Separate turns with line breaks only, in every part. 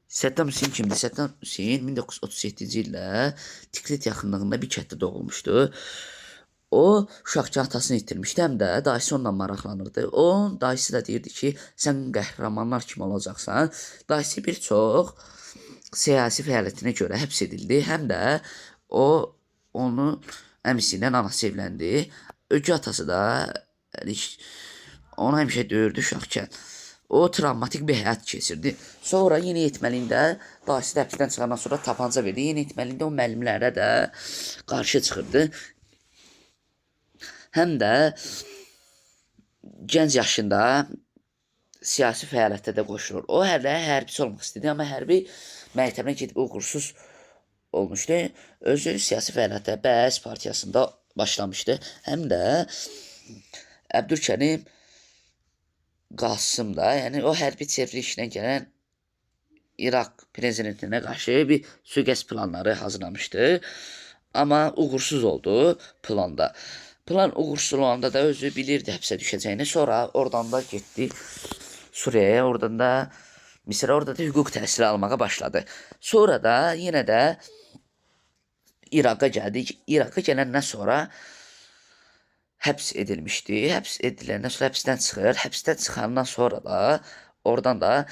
Saddam Hüseyn kimdir? Saddam Hüseyn 1937-ci ildə Tikrit yaxınlığında bir kənddə doğulmuşdu. O uşaqkən atasını itirmişdi, həm də dayısı onunla maraqlanırdı. O dayısı da deyirdi ki, sən qəhrəmanlar kimi olacaqsan. Dayısı bir çox siyasi fəaliyyətinə görə həbs edildi, həm də o onu əmisi ilə anası evləndi. Ögey atası da onu həmişə döyürdü uşaqkən. O travmatik bir həyat keçirdi. Sonra yeniyetməliyində dayısı həbsdən çıxandan sonra tapanca verdi. Yeniyetməliyində o müəllimlərə də qarşı çıxırdı. Həm də gənc yaşında siyasi fəaliyyətə də qoşulur. O hələ hərbiçi olmaq istedi, amma hərbi məktəbinə gedib uğursuz olmuşdu. Özü siyasi fəaliyyətə Bəs partiyasında başlamışdı. Həm də Əbdülkərim Qasım da, yəni o hərbi çevrilişinə gələn İraq prezidentinə qarşı bir sui-qəsd planları hazırlamışdı. Amma uğursuz oldu planda. Plan uğursuz olanda da özü bilirdi həbsə düşəcəyini. Sonra oradan da getdi Suriyaya, oradan da Misirə, orada da hüquq təhsili almağa başladı. Sonra da yenə də İraqa gəldik. İraqa gələndən sonra həbs edilmişdi. Həbs ediləndən sonra həbsdən çıxır. Həbsdən çıxandan sonra da oradan da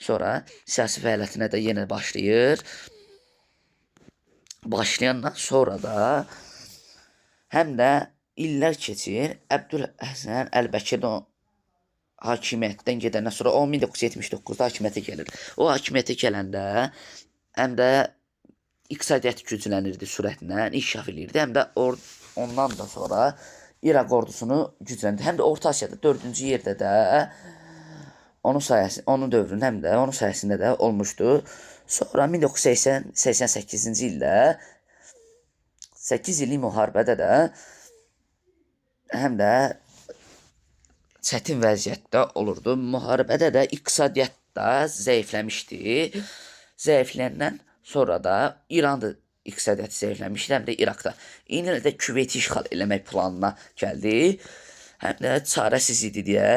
sonra siyasi fəaliyyətinə də yenə başlayır. Başlayandan sonra da həm də illər keçir. Əbdülhəsən Əlbəkir də hakimiyyətdən gedəndən sonra o 1979-da hakimiyyətə gəlir. O hakimiyyətə gələndə həm də iqtisadiyyat güclənirdi sürətlə, inkişaf edirdi. Həm də ondan da sonra İraq ordusunu gücləndirdi. Həm də Orta Asiyada 4-cü yerdə də onun dövründə həm də onun sayəsində də olmuşdu. Sonra 1988-ci ildə 8 illik müharibədə də həm də çətin vəziyyətdə olurdu. Müharibədə də iqtisadiyyat da zəifləmişdi. Zəifləyəndən sonra da İran'da iqtisadiyyatı zəifləmişdi, həm də İraqda. İndi də Küveyti işğal eləmək planına gəldi. Həm də çarəsiz idi deyə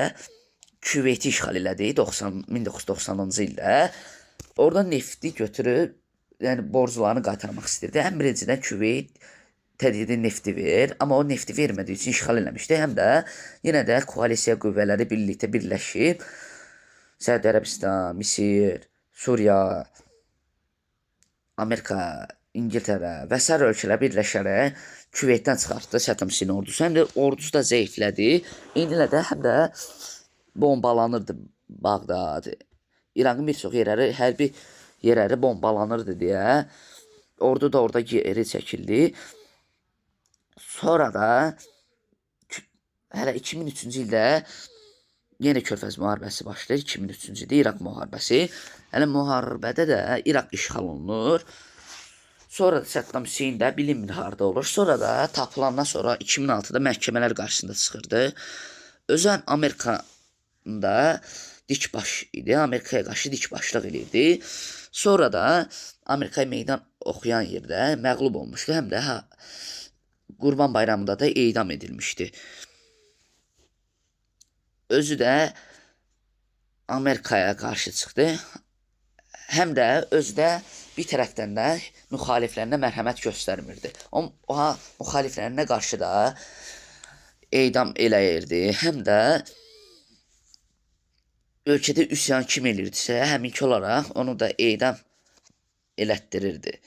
Küveyti işğal elədi 1990-cı ildə. Oradan nefti götürüb, yəni borclarını qaytarmaq istirdi. Həm birincidən Küveyt tədqiqi nefti ver, amma o nefti vermədiyi üçün işğal eləmişdi. Həm də yenə də koalisiya qüvvələri birlikdə birləşib Səudi Ərəbistan, Misir, Suriya, Amerika, İngiltərə və sair ölkələr birləşərək Küveytdən çıxartdı Saddam Hüseyn ordusu. Həm də ordusu da zəiflədi. İndi də həm də bombalanırdı Bağdad. İranın bir çox yerləri, hərbi yerləri bombalanırdı deyə ordu da orada geri çəkildi. Sonra da hələ 2003-cü ildə yenə Körfəz müharibəsi başlayır. 2003-cü ildə İraq müharibəsi. Hələ müharibədə də İraq işğal olunur. Sonra da Saddam Hüseyn də bilinmir harda olur. Sonra da tapılandan sonra 2006-da məhkəmələr qarşısında çıxırdı. Özən Amerika'da dikbaş idi. Amerikaya qarşı dikbaşlıq edirdi. Sonra da Amerikaya meydan oxuyan yerdə məğlub olmuşdu. Həm də Qurban Bayramında da edam edilmişdi. Özü də Amerikaya qarşı çıxdı. Həm də özü də bir tərəfdən də müxaliflərinə mərhəmət göstərmirdi. O müxaliflərinə qarşı da edam eləyirdi. Həm də ölkədə üsyan kim elirdisə, həminki olaraq onu da edam elətdirirdi.